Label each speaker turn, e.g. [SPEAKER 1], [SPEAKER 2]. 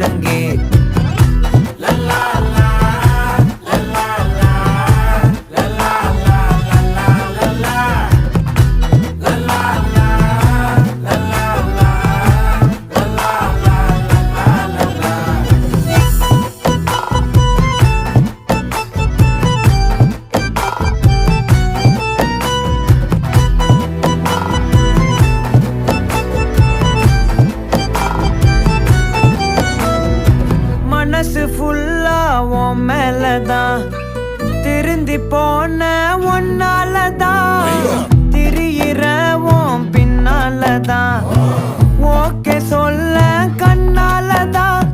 [SPEAKER 1] ஒழுங்கே. மனசு ஃபுல்லா உன் மேலதான், திருந்தி போன ஒன்னாலதான், திரியிற உன் பின்னாலதான், ஓகே சொல்ல கண்ணாலதான்,